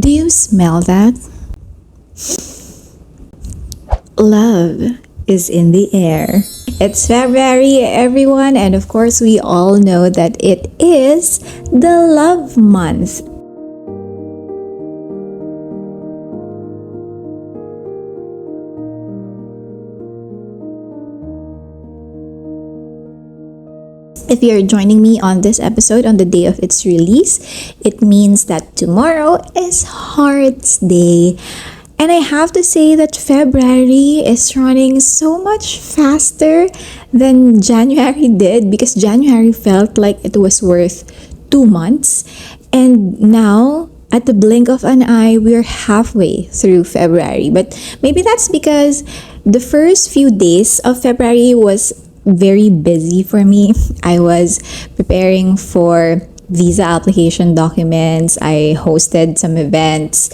Do you smell that? Love is in the air. It's February, everyone, and of course, we all know that it is the love month. If you're joining me on this episode on the day of its release, it means that tomorrow is Heart's Day. And I have to say that February is running so much faster than January did, because January felt like it was worth 2 months. And now, at the blink of an eye, we're halfway through February. But maybe that's because the first few days of February was very busy for me. I was preparing for visa application documents. I hosted some events.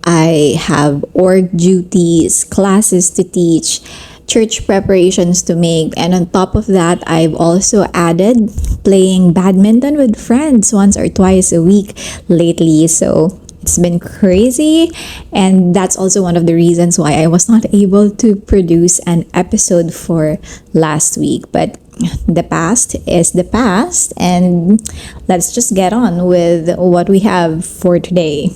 I have org duties, classes to teach, church preparations to make, and on top of that, I've also added playing badminton with friends once or twice a week lately. So it's been crazy, and that's also one of the reasons why I was not able to produce an episode for last week. But the past is the past, and let's just get on with what we have for today.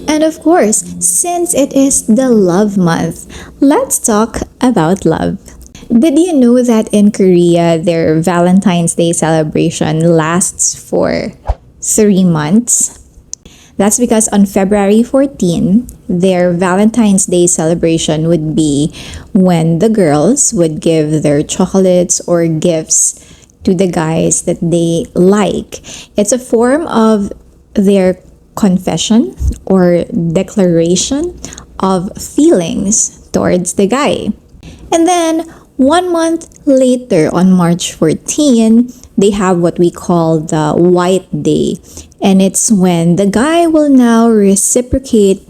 And of course, since it is the love month, let's talk about love. Did you know that in Korea, their Valentine's Day celebration lasts for 3 months? That's because on February 14, their Valentine's Day celebration would be when the girls would give their chocolates or gifts to the guys that they like. It's a form of their confession or declaration of feelings towards the guy. And then 1 month later, on March 14, they have what we call the White Day. And it's when the guy will now reciprocate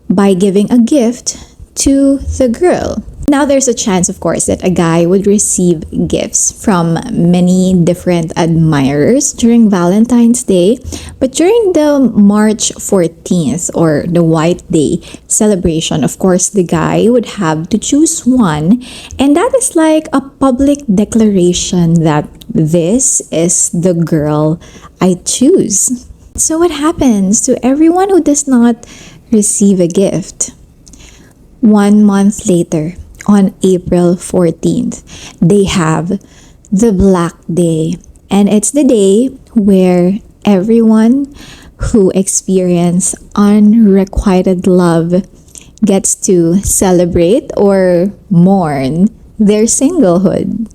by giving a gift to the girl. Now, there's a chance, of course, that a guy would receive gifts from many different admirers during Valentine's Day. But during the March 14th or the White Day celebration, of course, the guy would have to choose one. And that is like a public declaration that this is the girl I choose. So what happens to everyone who does not receive a gift? 1 month later, on April 14th, they have the Black Day. And it's the day where everyone who experience unrequited love gets to celebrate or mourn their singlehood.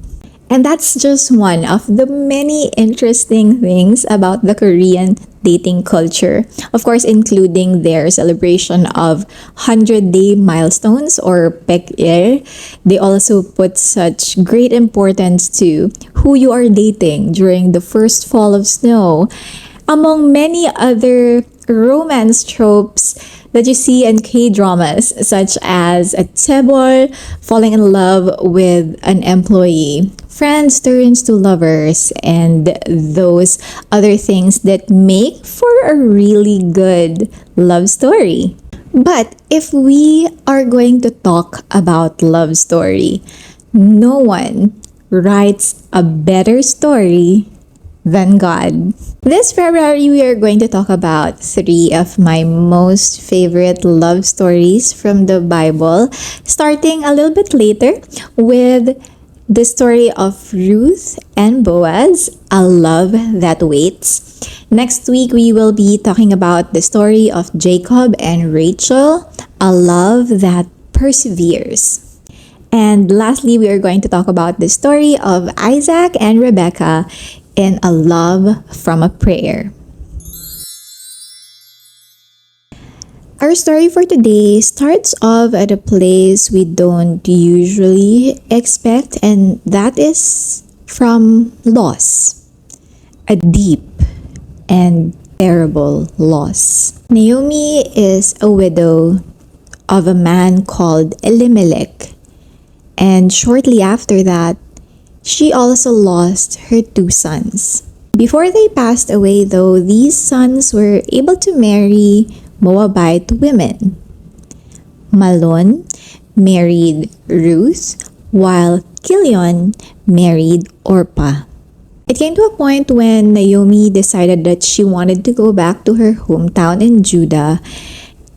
And that's just one of the many interesting things about the Korean dating culture. Of course, including their celebration of 100-day milestones or Pek-il. They also put such great importance to who you are dating during the first fall of snow, among many other romance tropes that you see in K-dramas, such as a chaebol falling in love with an employee, friends turns to lovers, and those other things that make for a really good love story. But if we are going to talk about love story, no one writes a better story than God. This February, we are going to talk about 3 of my most favorite love stories from the Bible, starting a little bit later with the story of Ruth and Boaz, a love that waits. Next week, we will be talking about the story of Jacob and Rachel, a love that perseveres. And lastly, we are going to talk about the story of Isaac and Rebecca in a love from a prayer. Our story for today starts off at a place we don't usually expect, and that is from loss. A deep and terrible loss. Naomi is a widow of a man called Elimelech, and shortly after that, she also lost her 2 sons. Before they passed away, though, these sons were able to marry Moabite women. Malon married Ruth, while Kilion married Orpah. It came to a point when Naomi decided that she wanted to go back to her hometown in Judah,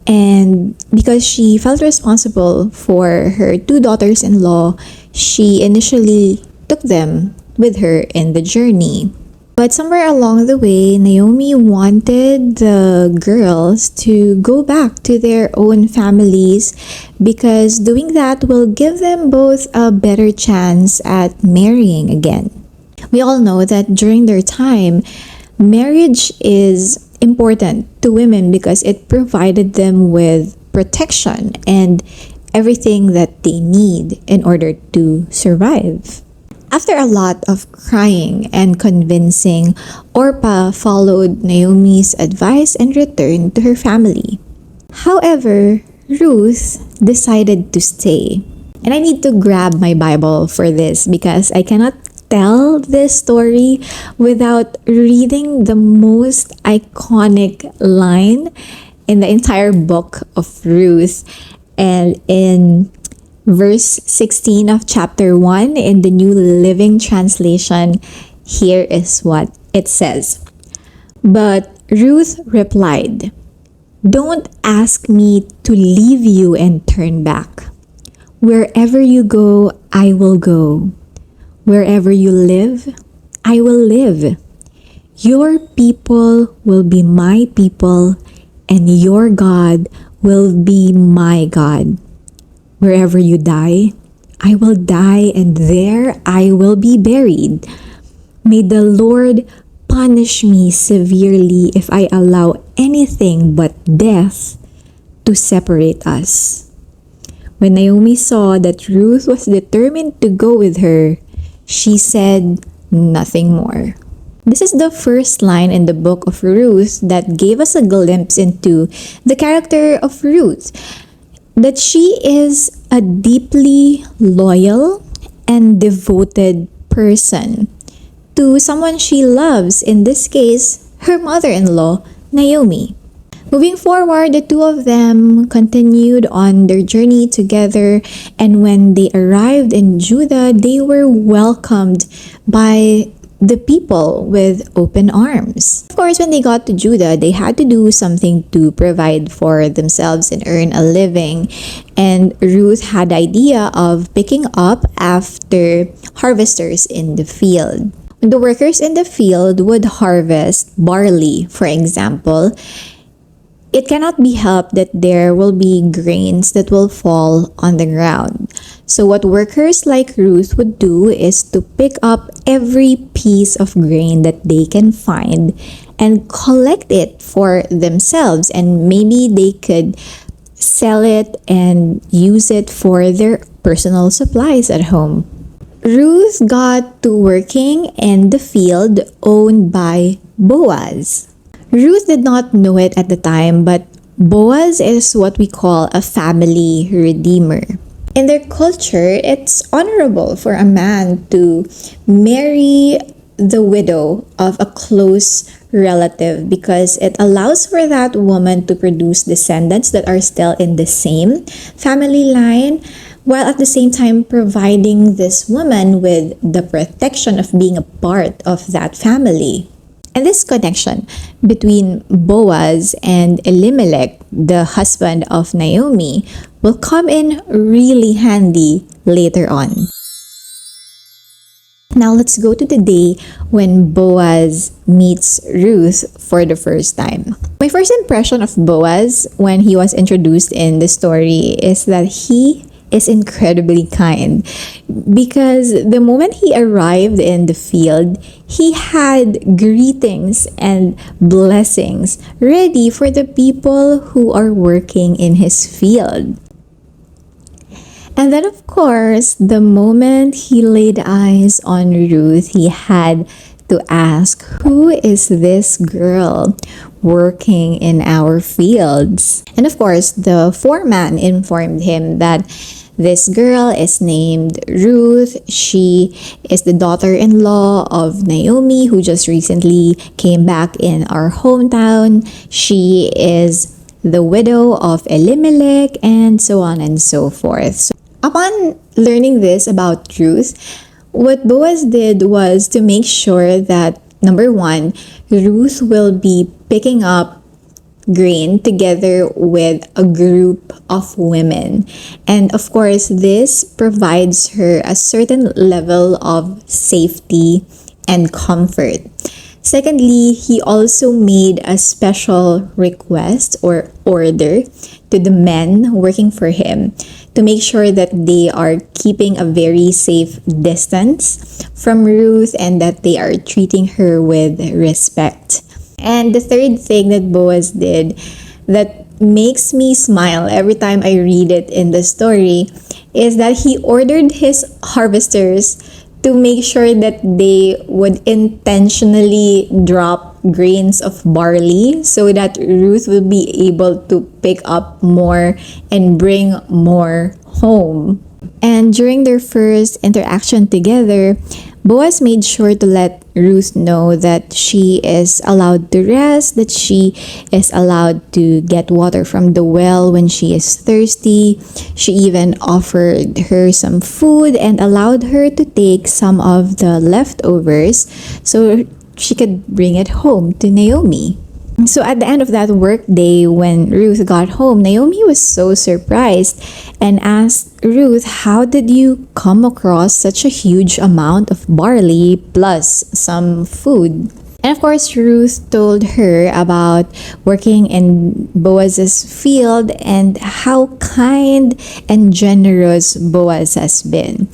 and because she felt responsible for her two daughters-in-law, she initially took them with her in the journey. But somewhere along the way, Naomi wanted the girls to go back to their own families because doing that will give them both a better chance at marrying again. We all know that during their time, marriage is important to women because it provided them with protection and everything that they need in order to survive. After a lot of crying and convincing, Orpah followed Naomi's advice and returned to her family. However, Ruth decided to stay. And I need to grab my Bible for this because I cannot tell this story without reading the most iconic line in the entire book of Ruth. And in verse 16 of chapter 1 in the New Living Translation, here is what it says. But Ruth replied, "Don't ask me to leave you and turn back. Wherever you go, I will go. Wherever you live, I will live. Your people will be my people, and your God will be my God. Wherever you die, I will die, and there I will be buried. May the Lord punish me severely if I allow anything but death to separate us." When Naomi saw that Ruth was determined to go with her, she said nothing more. This is the first line in the book of Ruth that gave us a glimpse into the character of Ruth, that she is a deeply loyal and devoted person to someone she loves, in this case, her mother-in-law, Naomi. Moving forward, the two of them continued on their journey together, and when they arrived in Judah, they were welcomed by the people with open arms. Of course, when they got to Judah, they had to do something to provide for themselves and earn a living. And Ruth had the idea of picking up after harvesters in the field. When the workers in the field would harvest barley, for example, it cannot be helped that there will be grains that will fall on the ground. So what workers like Ruth would do is to pick up every piece of grain that they can find and collect it for themselves, and maybe they could sell it and use it for their personal supplies at home. Ruth got to working in the field owned by Boaz. Ruth did not know it at the time, but Boaz is what we call a family redeemer. In their culture, it's honorable for a man to marry the widow of a close relative because it allows for that woman to produce descendants that are still in the same family line, while at the same time providing this woman with the protection of being a part of that family. And this connection between Boaz and Elimelech, the husband of Naomi, will come in really handy later on. Now let's go to the day when Boaz meets Ruth for the first time. My first impression of Boaz when he was introduced in the story is that he is incredibly kind, because the moment he arrived in the field, he had greetings and blessings ready for the people who are working in his field. And then, of course, the moment he laid eyes on Ruth, he had to ask, who is this girl working in our fields? And of course, the foreman informed him that This girl is named Ruth. She is the daughter-in-law of Naomi, who just recently came back in our hometown. She is the widow of Elimelech, and so on and so forth. So, upon learning this about Ruth, what Boaz did was to make sure that, number one, Ruth will be picking up grain together with a group of women. And of course, this provides her a certain level of safety and comfort. Secondly, he also made a special request or order to the men working for him to make sure that they are keeping a very safe distance from Ruth and that they are treating her with respect. And the third thing that Boaz did that makes me smile every time I read it in the story is that he ordered his harvesters to make sure that they would intentionally drop grains of barley so that Ruth will be able to pick up more and bring more home. And during their first interaction together, Boaz made sure to let Ruth know that she is allowed to rest, that she is allowed to get water from the well when she is thirsty. She even offered her some food and allowed her to take some of the leftovers so she could bring it home to Naomi. So at the end of that work day, when Ruth got home, Naomi was so surprised and asked Ruth, "How did you come across such a huge amount of barley plus some food?" And of course, Ruth told her about working in Boaz's field and how kind and generous Boaz has been.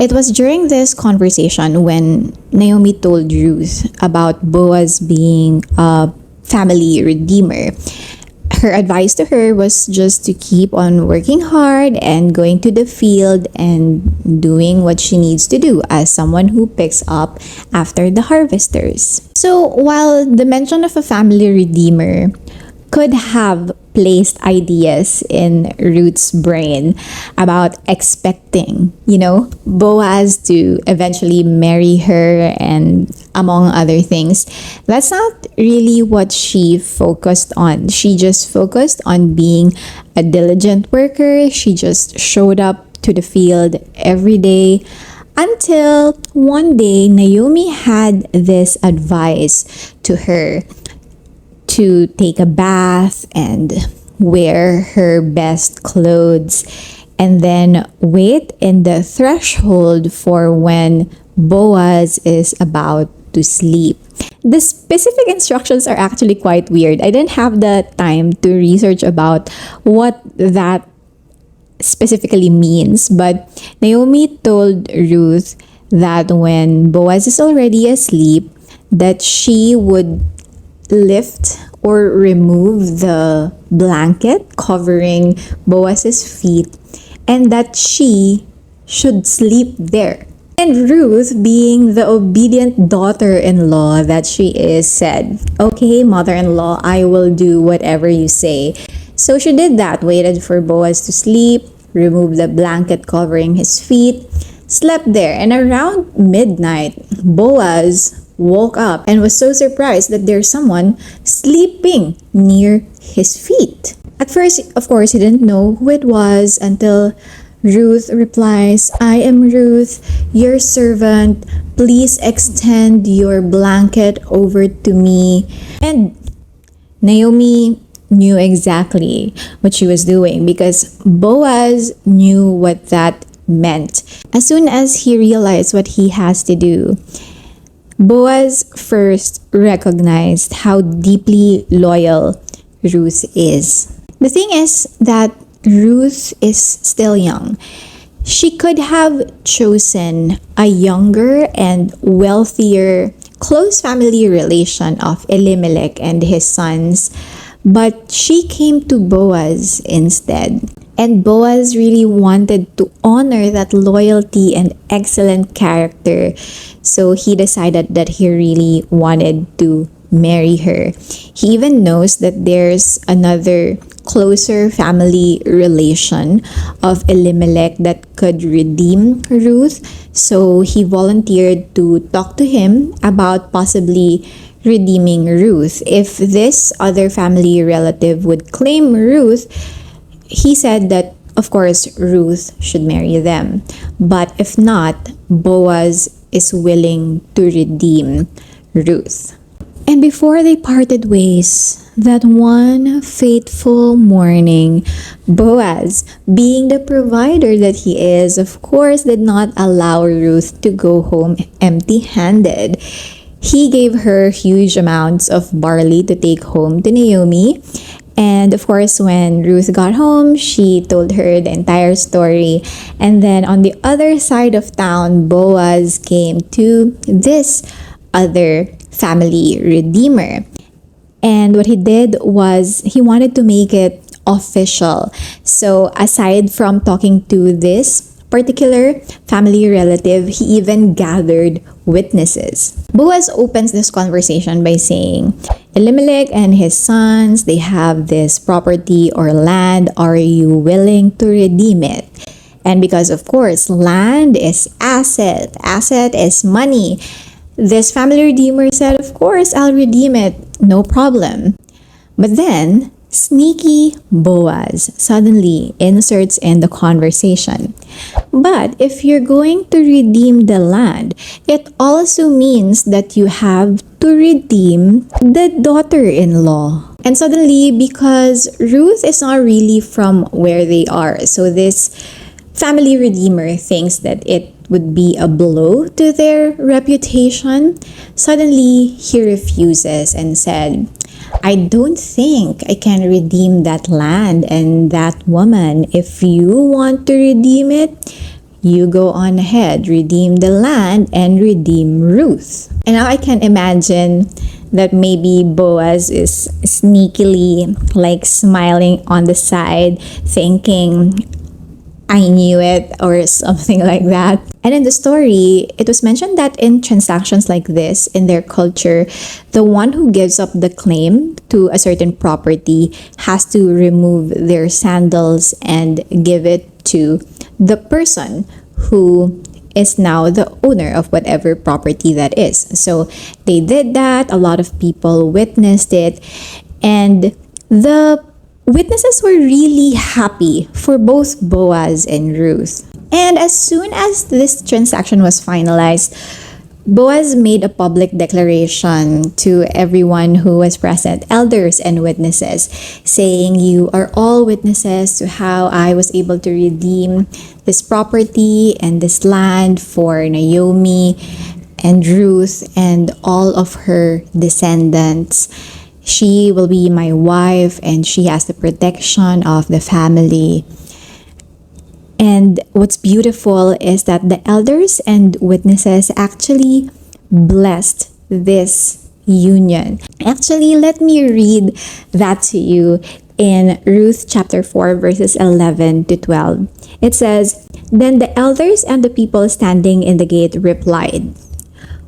It was during this conversation when Naomi told Ruth about Boaz being a family redeemer. Her advice to her was just to keep on working hard and going to the field and doing what she needs to do as someone who picks up after the harvesters. So while the mention of a family redeemer could have placed ideas in Ruth's brain about expecting, Boaz to eventually marry her and among other things, that's not really what she focused on. She just focused on being a diligent worker. She just showed up to the field every day until one day Naomi had this advice to her to take a bath and wear her best clothes and then wait in the threshold for when Boaz is about to sleep. The specific instructions are actually quite weird. I didn't have the time to research about what that specifically means, but Naomi told Ruth that when Boaz is already asleep, that she would lift or remove the blanket covering Boaz's feet and that she should sleep there. And Ruth, being the obedient daughter-in-law that she is, said, "Okay, mother-in-law, I will do whatever you say." So she did that, waited for Boaz to sleep, removed the blanket covering his feet, slept there, and around midnight, Boaz woke up and was so surprised that there's someone sleeping near his feet. At first, of course, he didn't know who it was until Ruth replies, "I am Ruth, your servant. Please extend your blanket over to me." And Naomi knew exactly what she was doing because Boaz knew what that meant. As soon as he realized what he has to do, Boaz first recognized how deeply loyal Ruth is. The thing is that Ruth is still young. She could have chosen a younger and wealthier close family relation of Elimelech and his sons, but she came to Boaz instead. And Boaz really wanted to honor that loyalty and excellent character. So he decided that he really wanted to marry her. He even knows that there's another closer family relation of Elimelech that could redeem Ruth. So he volunteered to talk to him about possibly redeeming Ruth. If this other family relative would claim Ruth, he said that, of course, Ruth should marry them. But if not, Boaz is willing to redeem Ruth. And before they parted ways, that one fateful morning, Boaz, being the provider that he is, of course, did not allow Ruth to go home empty-handed. He gave her huge amounts of barley to take home to Naomi. And of course, when Ruth got home, she told her the entire story. And then on the other side of town, Boaz came to this other family redeemer. And what he did was he wanted to make it official. So aside from talking to this particular family relative, he even gathered witnesses. Boaz opens this conversation by saying, Elimelech and his sons, they have this property or land. Are you willing to redeem it? And because, of course, land is asset is money, this family redeemer said, of course, I'll redeem it, no problem. But then, sneaky Boaz suddenly inserts in the conversation. But if you're going to redeem the land, it also means that you have to redeem the daughter-in-law. And suddenly, because Ruth is not really from where they are, so this family redeemer thinks that it would be a blow to their reputation. Suddenly, he refuses and said, I don't think I can redeem that land and that woman. If you want to redeem it, you go on ahead, redeem the land and redeem Ruth. And now I can imagine that maybe Boaz is sneakily like smiling on the side, thinking, I knew it, or something like that. And in the story, it was mentioned that in transactions like this, in their culture, the one who gives up the claim to a certain property has to remove their sandals and give it to the person who is now the owner of whatever property that is. So they did that. A lot of people witnessed it. And the witnesses were really happy for both Boaz and Ruth. And as soon as this transaction was finalized, Boaz made a public declaration to everyone who was present, elders and witnesses, saying, you are all witnesses to how I was able to redeem this property and this land for Naomi and Ruth and all of her descendants. She will be my wife and she has the protection of the family. And what's beautiful is that the elders and witnesses actually blessed this union. Actually, let me read that to you in Ruth chapter 4 verses 11 to 12. It says, Then the elders and the people standing in the gate replied,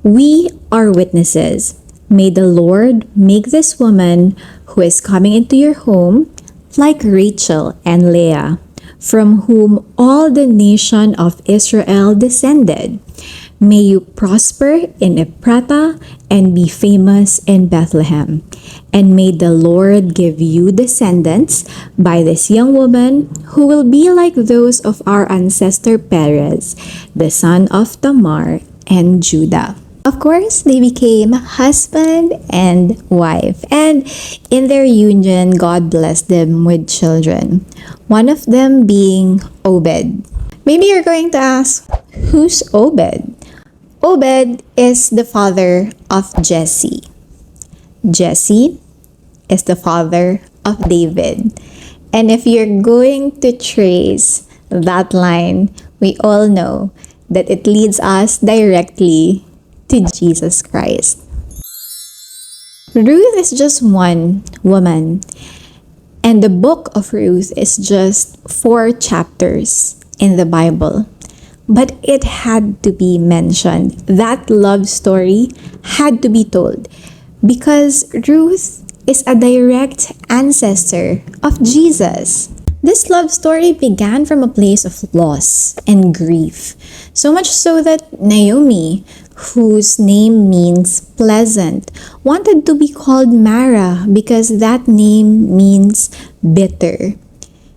We are witnesses. May the Lord make this woman who is coming into your home like Rachel and Leah, from whom all the nation of Israel descended. May you prosper in Ephratah and be famous in Bethlehem. And may the Lord give you descendants by this young woman who will be like those of our ancestor Perez, the son of Tamar and Judah. Of course, they became husband and wife. And in their union, God blessed them with children. One of them being Obed. Maybe you're going to ask, who's Obed? Obed is the father of Jesse. Jesse is the father of David. And if you're going to trace that line, we all know that it leads us directly to Jesus Christ. Ruth is just one woman, and the book of Ruth is just 4 chapters in the Bible. But it had to be mentioned. That love story had to be told because Ruth is a direct ancestor of Jesus. This love story began from a place of loss and grief, so much so that Naomi, whose name means pleasant, wanted to be called Mara because that name means bitter.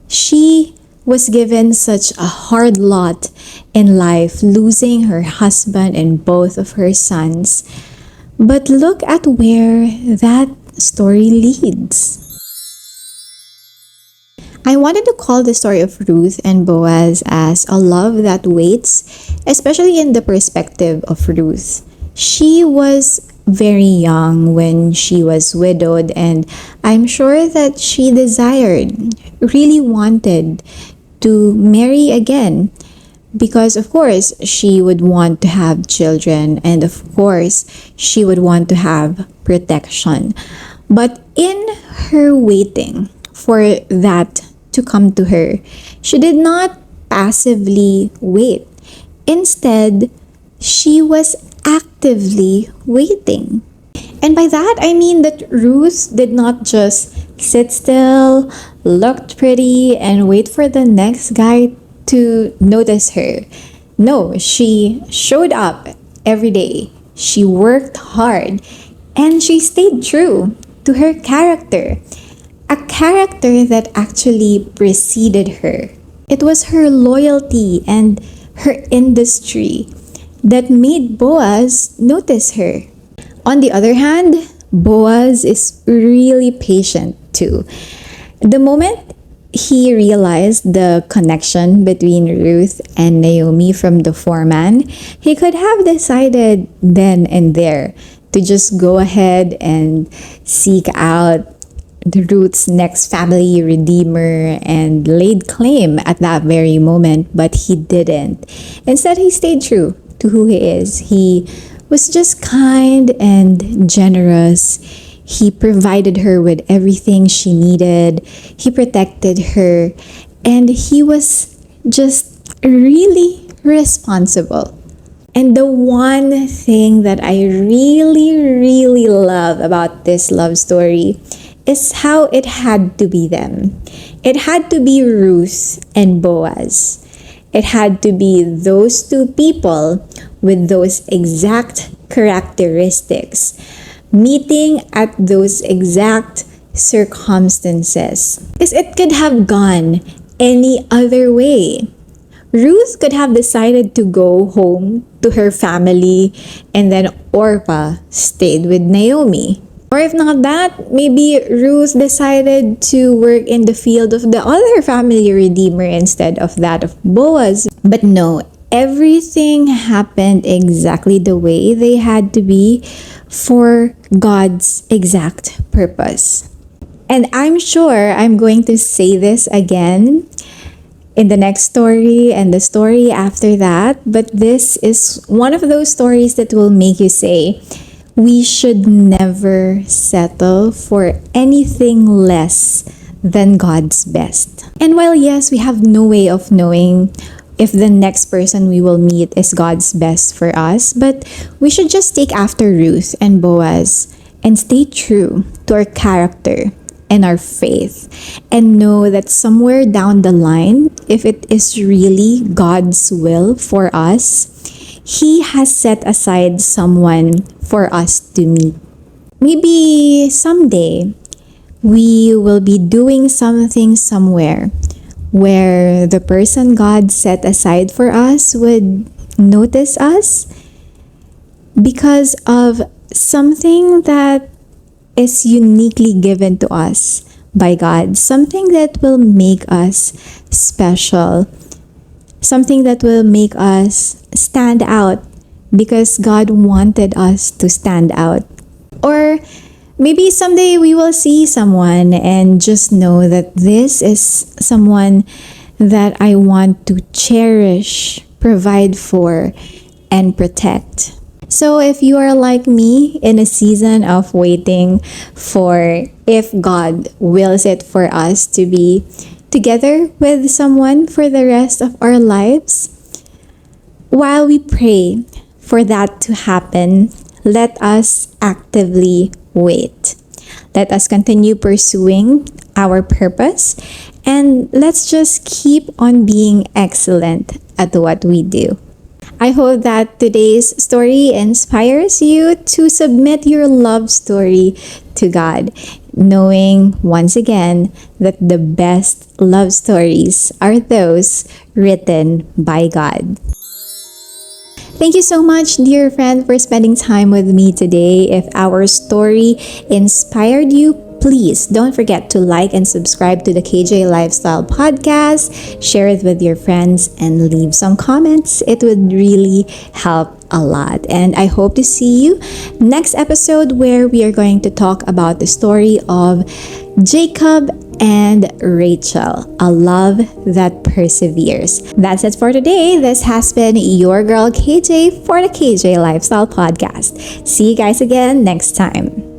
She was given such a hard lot in life, losing her husband and both of her sons. But look at where that story leads. I wanted to call the story of Ruth and Boaz as a love that waits, especially in the perspective of Ruth. She was very young when she was widowed, and I'm sure that she really wanted to marry again because, of course, she would want to have children, and of course, she would want to have protection. But in her waiting for that to come to her, she did not passively wait. Instead, she was actively waiting. And by that, I mean that Ruth did not just sit still, looked pretty, and wait for the next guy to notice her. No, she showed up every day. She worked hard, and she stayed true to her character. A character that actually preceded her. It was her loyalty and her industry that made Boaz notice her. On the other hand, Boaz is really patient too. The moment he realized the connection between Ruth and Naomi from the foreman, he could have decided then and there to just go ahead and seek out the Ruth's next family redeemer and laid claim at that very moment, but he didn't. Instead, he stayed true to who he is. He was just kind and generous. He provided her with everything she needed. He protected her, and he was just really responsible. And the one thing that I really love about this love story is how it had to be them. It had to be Ruth and Boaz. It had to be those two people with those exact characteristics, meeting at those exact circumstances. Because it could have gone any other way. Ruth could have decided to go home to her family, and then Orpah stayed with Naomi. Or if not that, maybe Ruth decided to work in the field of the other family redeemer instead of that of Boaz. But no, everything happened exactly the way they had to be for God's exact purpose. And I'm sure I'm going to say this again in the next story and the story after that, but this is one of those stories that will make you say, we should never settle for anything less than God's best. And while yes, we have no way of knowing if the next person we will meet is God's best for us, but we should just take after Ruth and Boaz and stay true to our character and our faith, and know that somewhere down the line, if it is really God's will for us, He has set aside someone for us to meet. Maybe someday we will be doing something somewhere where the person God set aside for us would notice us because of something that is uniquely given to us by God, something that will make us special, something that will make us stand out because God wanted us to stand out. Or maybe someday we will see someone and just know that this is someone that I want to cherish, provide for, and protect. So if you are like me in a season of waiting for if God wills it for us to be together with someone for the rest of our lives, while we pray for that to happen, let us actively wait. Let us continue pursuing our purpose, and let's just keep on being excellent at what we do. I hope that today's story inspires you to submit your love story to God, knowing once again that the best love stories are those written by God. Thank you so much, dear friend, for spending time with me today. If our story inspired you, please don't forget to like and subscribe to the KJ Lifestyle Podcast, share it with your friends, and leave some comments. It would really help a lot. And I hope to see you next episode, where we are going to talk about the story of Jacob and Rachel, a love that perseveres. That's it for today. This has been your girl KJ for the KJ Lifestyle Podcast. See you guys again next time.